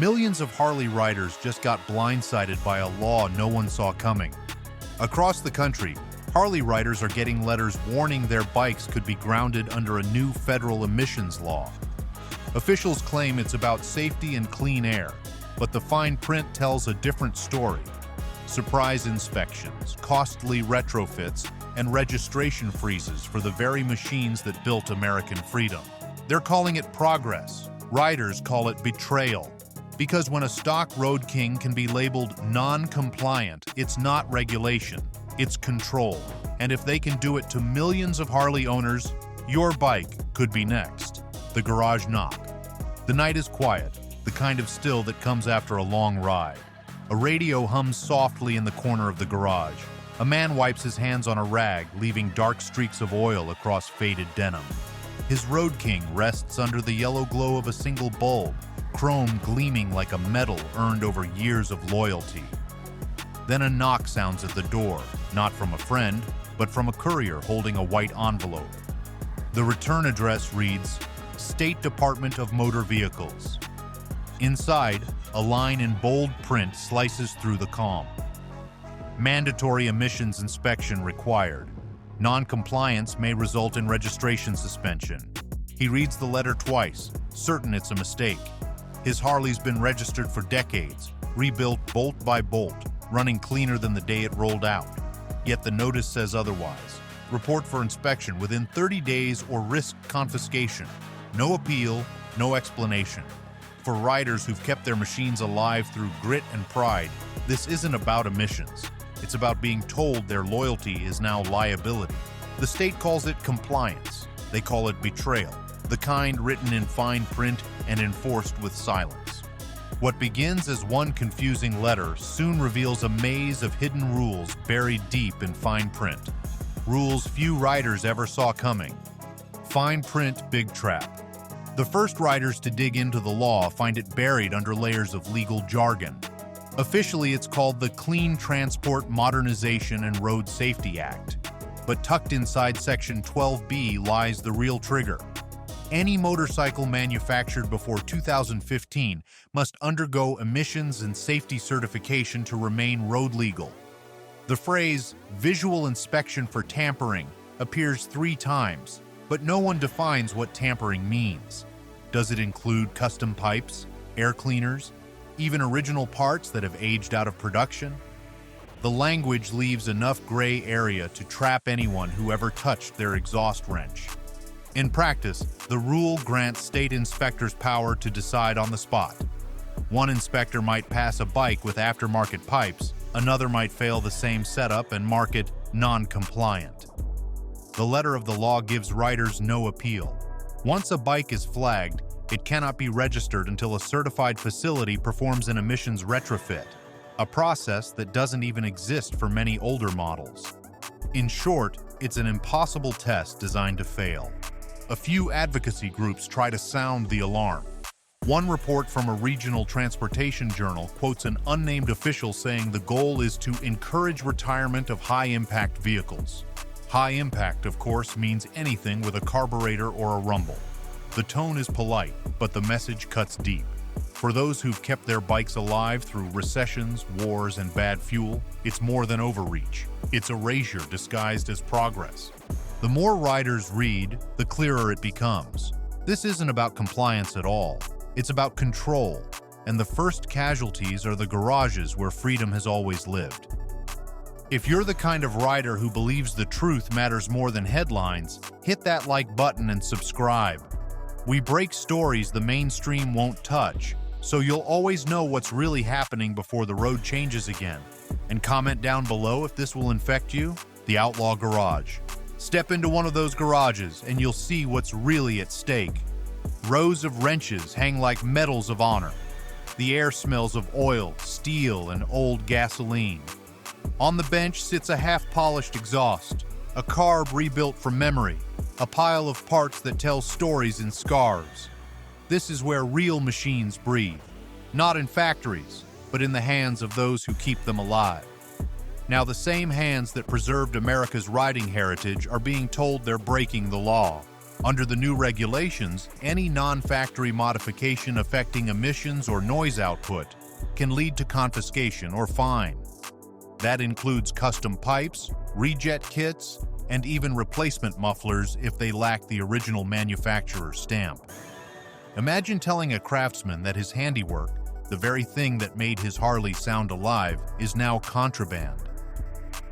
Millions of Harley riders just got blindsided by a law no one saw coming. Across the country, Harley riders are getting letters warning their bikes could be grounded under a new federal emissions law. Officials claim it's about safety and clean air, but the fine print tells a different story. Surprise inspections, costly retrofits, and registration freezes for the very machines that built American freedom. They're calling it progress. Riders call it betrayal. Because when a stock Road King can be labeled non-compliant, it's not regulation, it's control. And if they can do it to millions of Harley owners, your bike could be next. The garage knock. The night is quiet, the kind of still that comes after a long ride. A radio hums softly in the corner of the garage. A man wipes his hands on a rag, leaving dark streaks of oil across faded denim. His Road King rests under the yellow glow of a single bulb, chrome gleaming like a medal earned over years of loyalty. Then a knock sounds at the door, not from a friend, but from a courier holding a white envelope. The return address reads, State Department of Motor Vehicles. Inside, a line in bold print slices through the calm. Mandatory emissions inspection required. Non-compliance may result in registration suspension. He reads the letter twice, certain it's a mistake. His Harley's been registered for decades, rebuilt bolt by bolt, running cleaner than the day it rolled out. Yet the notice says otherwise. Report for inspection within 30 days or risk confiscation. No appeal, no explanation. For riders who've kept their machines alive through grit and pride, this isn't about emissions. It's about being told their loyalty is now liability. The state calls it compliance. They call it betrayal, the kind written in fine print and enforced with silence. What begins as one confusing letter soon reveals a maze of hidden rules buried deep in fine print. Rules few riders ever saw coming. Fine print big trap. The first riders to dig into the law find it buried under layers of legal jargon. Officially, it's called the Clean Transport Modernization and Road Safety Act. But tucked inside Section 12B lies the real trigger. Any motorcycle manufactured before 2015 must undergo emissions and safety certification to remain road legal. The phrase, visual inspection for tampering, appears 3 times, but no one defines what tampering means. Does it include custom pipes, air cleaners, even original parts that have aged out of production? The language leaves enough gray area to trap anyone who ever touched their exhaust wrench. In practice, the rule grants state inspectors power to decide on the spot. One inspector might pass a bike with aftermarket pipes, another might fail the same setup and mark it non-compliant. The letter of the law gives riders no appeal. Once a bike is flagged, it cannot be registered until a certified facility performs an emissions retrofit, a process that doesn't even exist for many older models. In short, it's an impossible test designed to fail. A few advocacy groups try to sound the alarm. One report from a regional transportation journal quotes an unnamed official saying the goal is to encourage retirement of high-impact vehicles. High impact, of course, means anything with a carburetor or a rumble. The tone is polite, but the message cuts deep. For those who've kept their bikes alive through recessions, wars, and bad fuel, it's more than overreach. It's erasure disguised as progress. The more riders read, the clearer it becomes. This isn't about compliance at all. It's about control, and the first casualties are the garages where freedom has always lived. If you're the kind of rider who believes the truth matters more than headlines, hit that like button and subscribe. We break stories the mainstream won't touch, so you'll always know what's really happening before the road changes again. And comment down below if this will infect you, the Outlaw Garage. Step into one of those garages and you'll see what's really at stake. Rows of wrenches hang like medals of honor. The air smells of oil, steel, and old gasoline. On the bench sits a half-polished exhaust, a carb rebuilt from memory, a pile of parts that tell stories in scarves. This is where real machines breathe, not in factories, but in the hands of those who keep them alive. Now, the same hands that preserved America's riding heritage are being told they're breaking the law. Under the new regulations, any non-factory modification affecting emissions or noise output can lead to confiscation or fine. That includes custom pipes, rejet kits, and even replacement mufflers if they lack the original manufacturer's stamp. Imagine telling a craftsman that his handiwork, the very thing that made his Harley sound alive, is now contraband.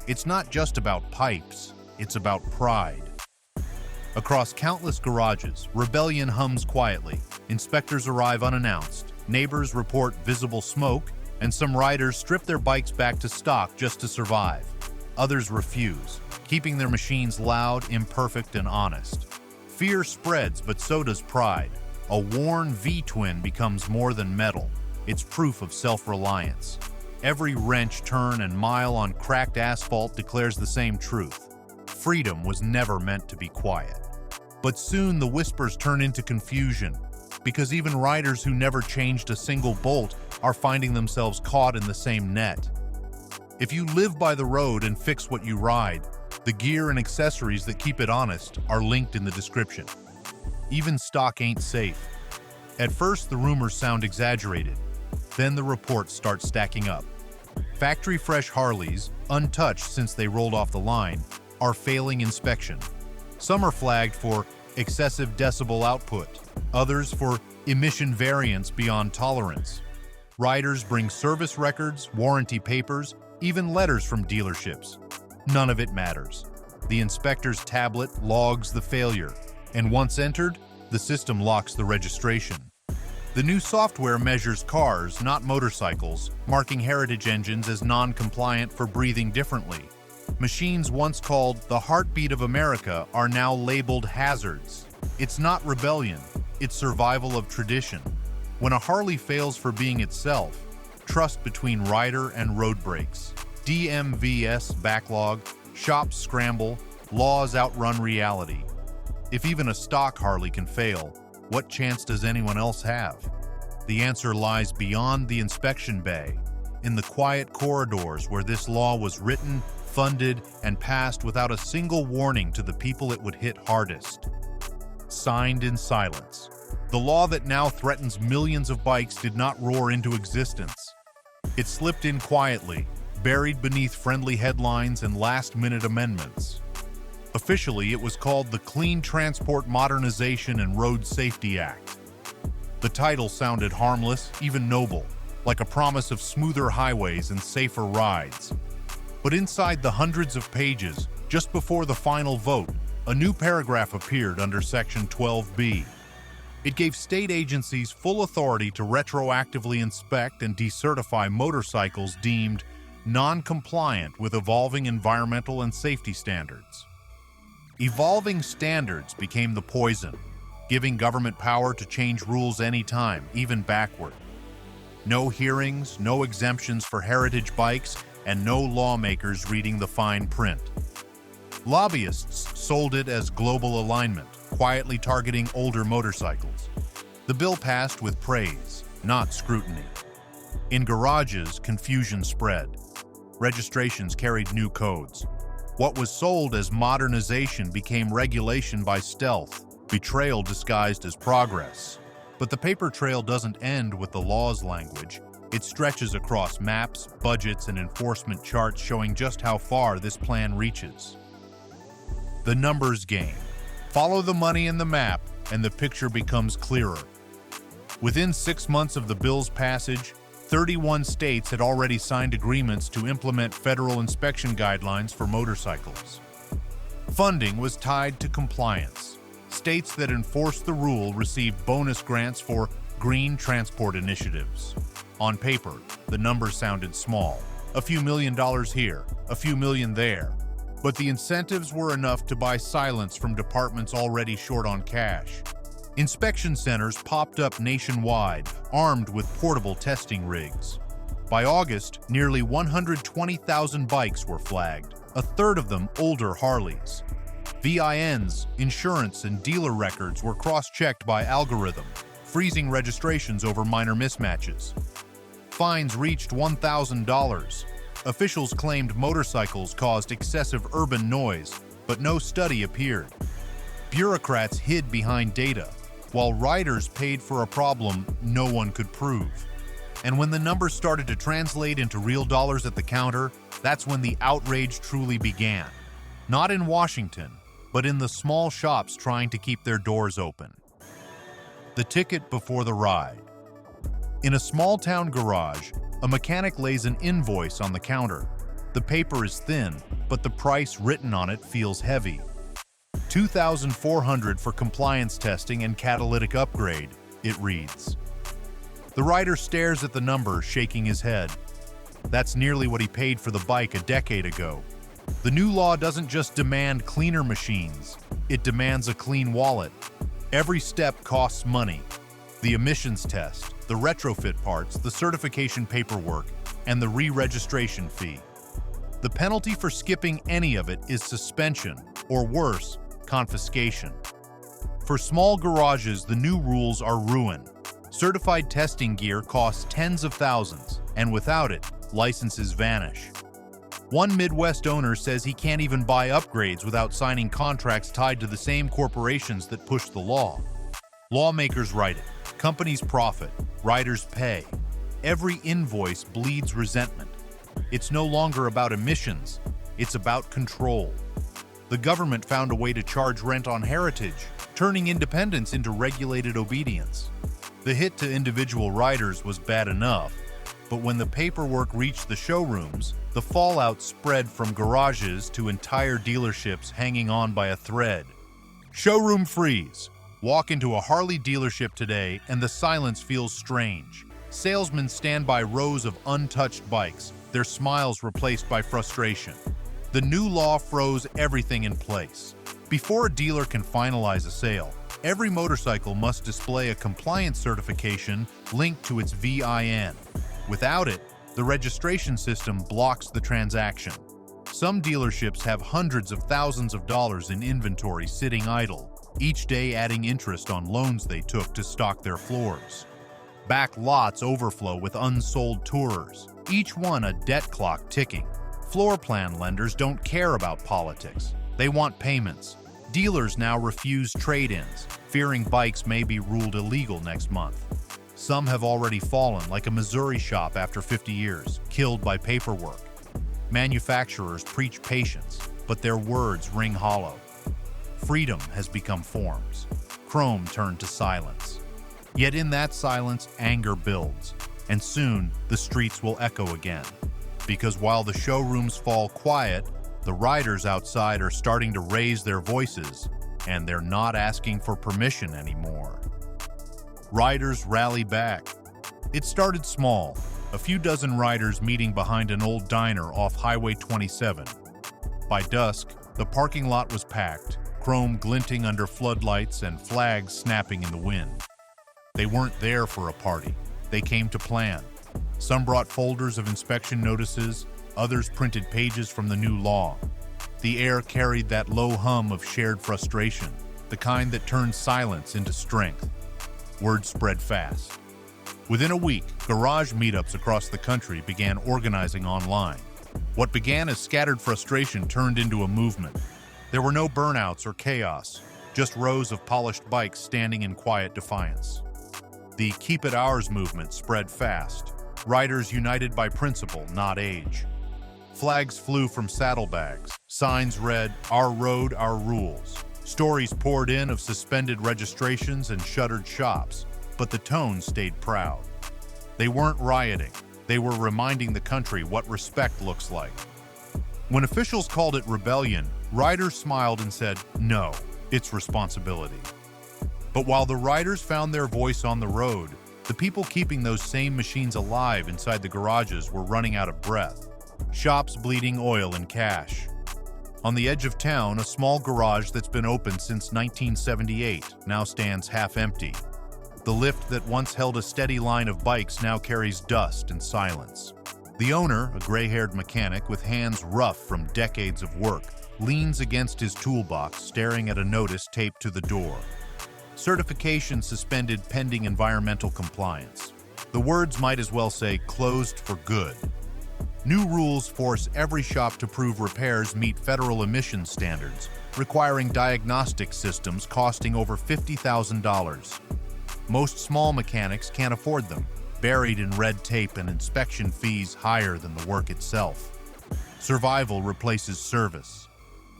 It's not just about pipes, it's about pride. Across countless garages, rebellion hums quietly. Inspectors arrive unannounced, neighbors report visible smoke, and some riders strip their bikes back to stock just to survive. Others refuse, keeping their machines loud, imperfect, and honest. Fear spreads, but so does pride. A worn V-twin becomes more than metal. It's proof of self-reliance. Every wrench, turn, and mile on cracked asphalt declares the same truth. Freedom was never meant to be quiet. But soon the whispers turn into confusion, because even riders who never changed a single bolt are finding themselves caught in the same net. If you live by the road and fix what you ride, the gear and accessories that keep it honest are linked in the description. Even stock ain't safe. At first, the rumors sound exaggerated. Then the reports start stacking up. Factory-fresh Harleys, untouched since they rolled off the line, are failing inspection. Some are flagged for excessive decibel output, others for emission variance beyond tolerance. Riders bring service records, warranty papers, even letters from dealerships. None of it matters. The inspector's tablet logs the failure, and once entered, the system locks the registration. The new software measures cars, not motorcycles, marking heritage engines as non-compliant for breathing differently. Machines once called the heartbeat of America are now labeled hazards. It's not rebellion, it's survival of tradition. When a Harley fails for being itself, trust between rider and road breaks. DMVS backlog, shops scramble, laws outrun reality. If even a stock Harley can fail, what chance does anyone else have? The answer lies beyond the inspection bay, in the quiet corridors where this law was written, funded, and passed without a single warning to the people it would hit hardest. Signed in silence. The law that now threatens millions of bikes did not roar into existence. It slipped in quietly, buried beneath friendly headlines and last-minute amendments. Officially, it was called the Clean Transport Modernization and Road Safety Act. The title sounded harmless, even noble, like a promise of smoother highways and safer rides. But inside the hundreds of pages, just before the final vote, a new paragraph appeared under Section 12B. It gave state agencies full authority to retroactively inspect and decertify motorcycles deemed non-compliant with evolving environmental and safety standards. Evolving standards became the poison, giving government power to change rules anytime, even backward. No hearings, no exemptions for heritage bikes, and no lawmakers reading the fine print. Lobbyists sold it as global alignment, quietly targeting older motorcycles. The bill passed with praise, not scrutiny. In garages, confusion spread. Registrations carried new codes. What was sold as modernization became regulation by stealth, betrayal disguised as progress. But the paper trail doesn't end with the law's language. It stretches across maps, budgets, and enforcement charts showing just how far this plan reaches. The numbers game. Follow the money in the map, and the picture becomes clearer. Within 6 months of the bill's passage, 31 states had already signed agreements to implement federal inspection guidelines for motorcycles. Funding was tied to compliance. States that enforced the rule received bonus grants for green transport initiatives. On paper, the numbers sounded small. A few $1,000,000 here, a few million there. But the incentives were enough to buy silence from departments already short on cash. Inspection centers popped up nationwide, armed with portable testing rigs. By August, nearly 120,000 bikes were flagged, a third of them older Harleys. VINs, insurance, and dealer records were cross-checked by algorithm, freezing registrations over minor mismatches. Fines reached $1,000. Officials claimed motorcycles caused excessive urban noise, but no study appeared. Bureaucrats hid behind data, while riders paid for a problem no one could prove. And when the numbers started to translate into real dollars at the counter, that's when the outrage truly began. Not in Washington, but in the small shops trying to keep their doors open. The ticket before the ride. In a small-town garage, a mechanic lays an invoice on the counter. The paper is thin, but the price written on it feels heavy. $2,400 for compliance testing and catalytic upgrade, it reads. The rider stares at the number, shaking his head. That's nearly what he paid for the bike a decade ago. The new law doesn't just demand cleaner machines, it demands a clean wallet. Every step costs money. The emissions test, the retrofit parts, the certification paperwork, and the re-registration fee. The penalty for skipping any of it is suspension, or worse, confiscation. For small garages, the new rules are ruin. Certified testing gear costs tens of thousands, and without it, licenses vanish. One Midwest owner says he can't even buy upgrades without signing contracts tied to the same corporations that push the law. Lawmakers write it, companies profit, riders pay. Every invoice bleeds resentment. It's no longer about emissions, it's about control. The government found a way to charge rent on heritage, turning independence into regulated obedience. The hit to individual riders was bad enough, but when the paperwork reached the showrooms, the fallout spread from garages to entire dealerships hanging on by a thread. Showroom freeze. Walk into a Harley dealership today and the silence feels strange. Salesmen stand by rows of untouched bikes, their smiles replaced by frustration. The new law froze everything in place. Before a dealer can finalize a sale, every motorcycle must display a compliance certification linked to its VIN. Without it, the registration system blocks the transaction. Some dealerships have hundreds of thousands of dollars in inventory sitting idle, each day adding interest on loans they took to stock their floors. Back lots overflow with unsold tourers, each one a debt clock ticking. Floor plan lenders don't care about politics. They want payments. Dealers now refuse trade-ins, fearing bikes may be ruled illegal next month. Some have already fallen, like a Missouri shop after 50 years, killed by paperwork. Manufacturers preach patience, but their words ring hollow. Freedom has become forms. Chrome turned to silence. Yet in that silence, anger builds, and soon the streets will echo again. Because while the showrooms fall quiet, the riders outside are starting to raise their voices, and they're not asking for permission anymore. Riders rally back. It started small, a few dozen riders meeting behind an old diner off Highway 27. By dusk, the parking lot was packed, chrome glinting under floodlights and flags snapping in the wind. They weren't there for a party. They came to plan. Some brought folders of inspection notices, others printed pages from the new law. The air carried that low hum of shared frustration, the kind that turns silence into strength. Word spread fast. Within a week, garage meetups across the country began organizing online. What began as scattered frustration turned into a movement. There were no burnouts or chaos, just rows of polished bikes standing in quiet defiance. The Keep It Ours movement spread fast, riders united by principle, not age. Flags flew from saddlebags, signs read, "Our road, our rules." Stories poured in of suspended registrations and shuttered shops, but the tone stayed proud. They weren't rioting, they were reminding the country what respect looks like. When officials called it rebellion, riders smiled and said, "No, it's responsibility." But while the riders found their voice on the road, the people keeping those same machines alive inside the garages were running out of breath. Shops bleeding oil and cash. On the edge of town, a small garage that's been open since 1978 now stands half empty. The lift that once held a steady line of bikes now carries dust and silence. The owner, a gray-haired mechanic with hands rough from decades of work, leans against his toolbox, staring at a notice taped to the door. Certification suspended pending environmental compliance. The words might as well say closed for good. New rules force every shop to prove repairs meet federal emissions standards, requiring diagnostic systems costing over $50,000. Most small mechanics can't afford them, buried in red tape and inspection fees higher than the work itself. Survival replaces service.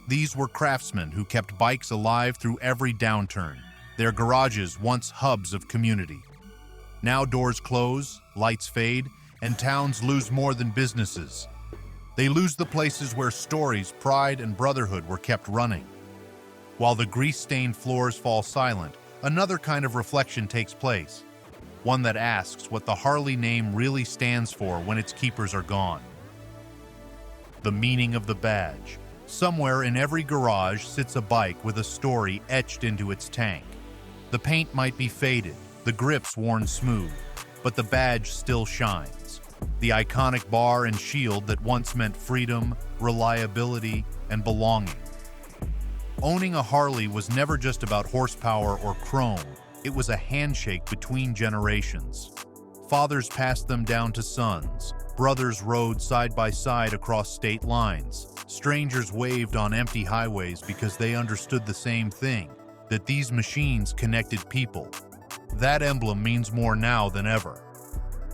These were craftsmen who kept bikes alive through every downturn, their garages once hubs of community. Now doors close, lights fade, and towns lose more than businesses. They lose the places where stories, pride, and brotherhood were kept running. While the grease-stained floors fall silent, another kind of reflection takes place, one that asks what the Harley name really stands for when its keepers are gone. The meaning of the badge. Somewhere in every garage sits a bike with a story etched into its tank. The paint might be faded, the grips worn smooth, but the badge still shines. The iconic bar and shield that once meant freedom, reliability, and belonging. Owning a Harley was never just about horsepower or chrome. It was a handshake between generations. Fathers passed them down to sons. Brothers rode side by side across state lines. Strangers waved on empty highways because they understood the same thing, that these machines connected people. That emblem means more now than ever.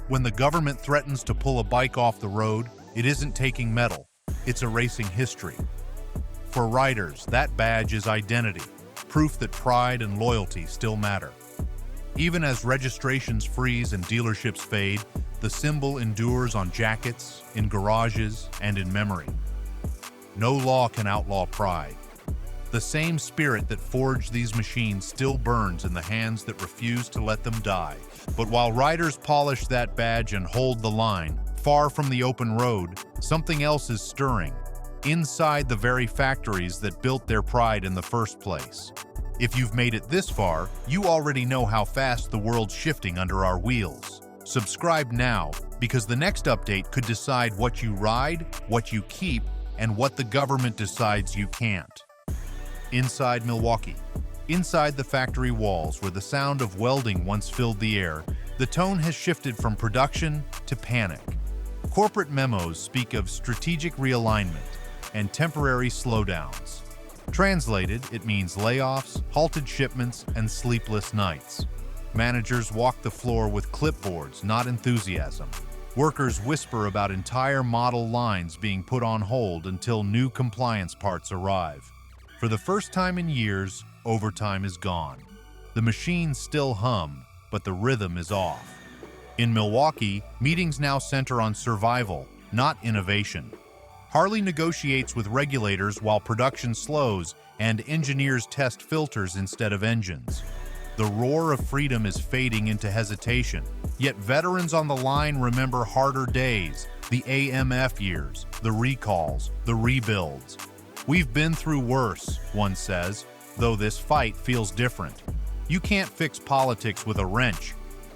When the government threatens to pull a bike off the road, it isn't taking metal, it's erasing history. For riders, that badge is identity, proof that pride and loyalty still matter. Even as registrations freeze and dealerships fade, the symbol endures on jackets, in garages, and in memory. No law can outlaw pride. The same spirit that forged these machines still burns in the hands that refuse to let them die. But while riders polish that badge and hold the line, far from the open road, something else is stirring, inside the very factories that built their pride in the first place. If you've made it this far, you already know how fast the world's shifting under our wheels. Subscribe now, because the next update could decide what you ride, what you keep, and what the government decides you can't. Inside Milwaukee. Inside the factory walls, where the sound of welding once filled the air, the tone has shifted from production to panic. Corporate memos speak of strategic realignment and temporary slowdowns. Translated, it means layoffs, halted shipments, and sleepless nights. Managers walk the floor with clipboards, not enthusiasm. Workers whisper about entire model lines being put on hold until new compliance parts arrive. For the first time in years, overtime is gone. The machines still hum, but the rhythm is off. In Milwaukee, meetings now center on survival, not innovation. Harley negotiates with regulators while production slows and engineers test filters instead of engines. The roar of freedom is fading into hesitation, yet veterans on the line remember harder days, the AMF years, the recalls, the rebuilds. "We've been through worse," one says, though this fight feels different. You can't fix politics with a wrench.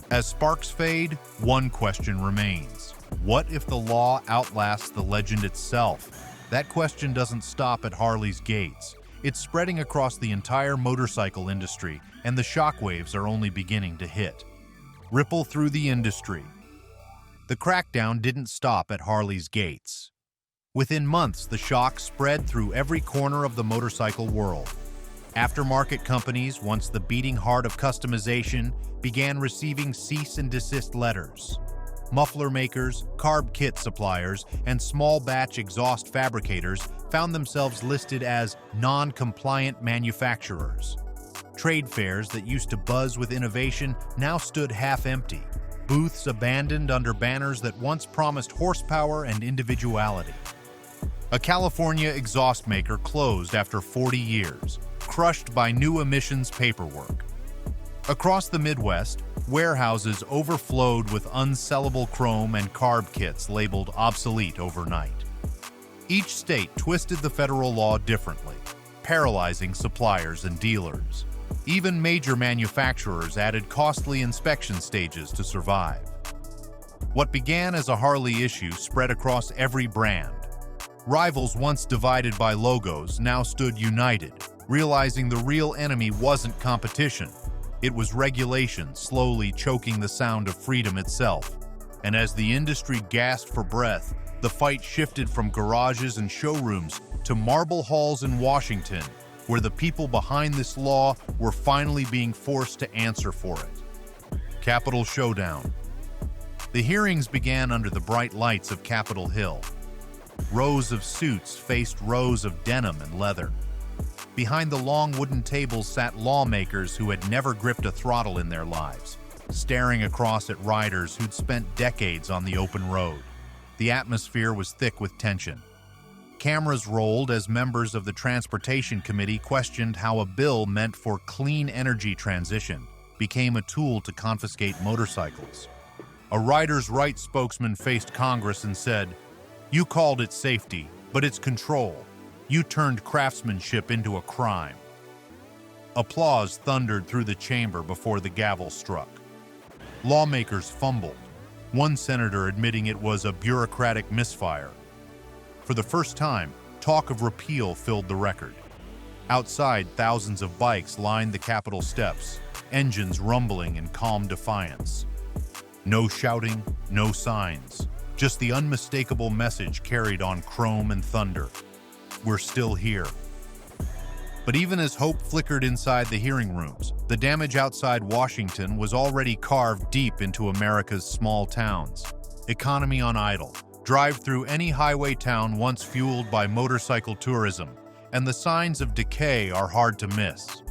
As sparks fade, one question remains. What if the law outlasts the legend itself? That question doesn't stop at Harley's gates. It's spreading across the entire motorcycle industry, and the shockwaves are only beginning to hit. Ripple through the industry. The crackdown didn't stop at Harley's gates. Within months, the shock spread through every corner of the motorcycle world. Aftermarket companies, once the beating heart of customization, began receiving cease and desist letters. Muffler makers, carb kit suppliers, and small batch exhaust fabricators found themselves listed as non-compliant manufacturers. Trade fairs that used to buzz with innovation now stood half-empty, booths abandoned under banners that once promised horsepower and individuality. A California exhaust maker closed after 40 years, crushed by new emissions paperwork. Across the Midwest, warehouses overflowed with unsellable chrome and carb kits labeled obsolete overnight. Each state twisted the federal law differently, paralyzing suppliers and dealers. Even major manufacturers added costly inspection stages to survive. What began as a Harley issue spread across every brand. Rivals once divided by logos now stood united, realizing the real enemy wasn't competition. It was regulation slowly choking the sound of freedom itself. And as the industry gasped for breath, the fight shifted from garages and showrooms to marble halls in Washington, where the people behind this law were finally being forced to answer for it. Capitol Showdown. The hearings began under the bright lights of Capitol Hill. Rows of suits faced rows of denim and leather. Behind the long wooden tables sat lawmakers who had never gripped a throttle in their lives, staring across at riders who'd spent decades on the open road. The atmosphere was thick with tension. Cameras rolled as members of the Transportation Committee questioned how a bill meant for clean energy transition became a tool to confiscate motorcycles. A riders' rights spokesman faced Congress and said, "You called it safety, but it's control. You turned craftsmanship into a crime." Applause thundered through the chamber before the gavel struck. Lawmakers fumbled, one senator admitting it was a bureaucratic misfire. For the first time, talk of repeal filled the record. Outside, thousands of bikes lined the Capitol steps, engines rumbling in calm defiance. No shouting, no signs, just the unmistakable message carried on chrome and thunder. We're still here. But even as hope flickered inside the hearing rooms, the damage outside Washington was already carved deep into America's small towns. Economy on idle. Drive through any highway town once fueled by motorcycle tourism, and the signs of decay are hard to miss.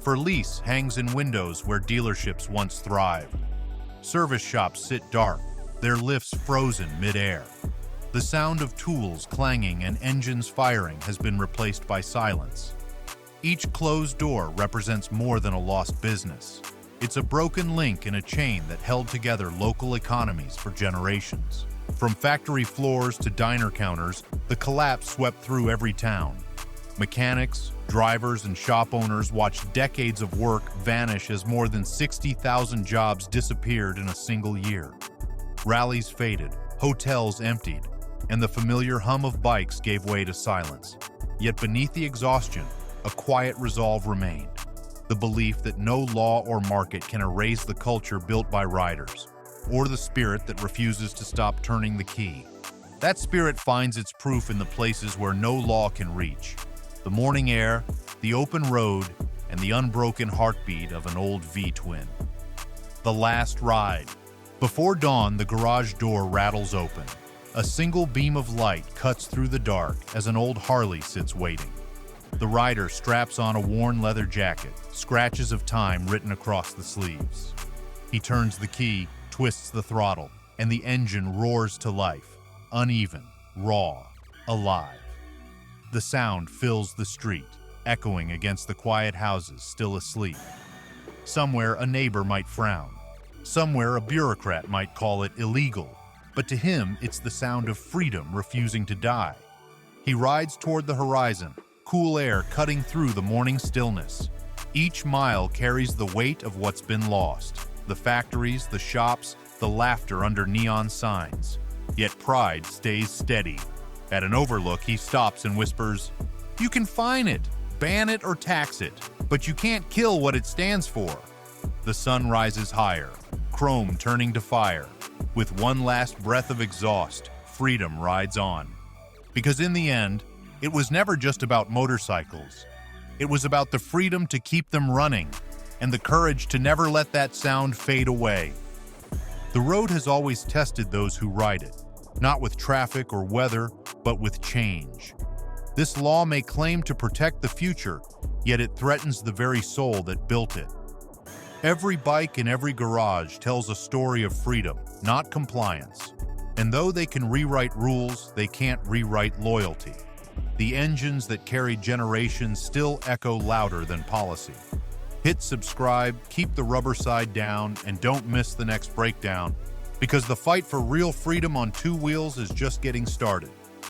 For lease hangs in windows where dealerships once thrived. Service shops sit dark, their lifts frozen mid-air. The sound of tools clanging and engines firing has been replaced by silence. Each closed door represents more than a lost business. It's a broken link in a chain that held together local economies for generations. From factory floors to diner counters, the collapse swept through every town. Mechanics, drivers, and shop owners watched decades of work vanish as more than 60,000 jobs disappeared in a single year. Rallies faded, hotels emptied, and the familiar hum of bikes gave way to silence. Yet beneath the exhaustion, a quiet resolve remained. The belief that no law or market can erase the culture built by riders, or the spirit that refuses to stop turning the key. That spirit finds its proof in the places where no law can reach. The morning air, the open road, and the unbroken heartbeat of an old V-twin. The last ride. Before dawn, the garage door rattles open. A single beam of light cuts through the dark as an old Harley sits waiting. The rider straps on a worn leather jacket, scratches of time written across the sleeves. He turns the key, twists the throttle, and the engine roars to life, uneven, raw, alive. The sound fills the street, echoing against the quiet houses still asleep. Somewhere a neighbor might frown. Somewhere a bureaucrat might call it illegal. But to him, it's the sound of freedom refusing to die. He rides toward the horizon, cool air cutting through the morning stillness. Each mile carries the weight of what's been lost. The factories, the shops, the laughter under neon signs. Yet pride stays steady. At an overlook, he stops and whispers, "You can fine it, ban it, or tax it, but you can't kill what it stands for." The sun rises higher, chrome turning to fire. With one last breath of exhaust, freedom rides on. Because in the end, it was never just about motorcycles. It was about the freedom to keep them running and the courage to never let that sound fade away. The road has always tested those who ride it, not with traffic or weather, but with change. This law may claim to protect the future, yet it threatens the very soul that built it. Every bike in every garage tells a story of freedom, not compliance. And though they can rewrite rules, they can't rewrite loyalty. The engines that carried generations still echo louder than policy. Hit subscribe, keep the rubber side down, and don't miss the next breakdown, because the fight for real freedom on two wheels is just getting started.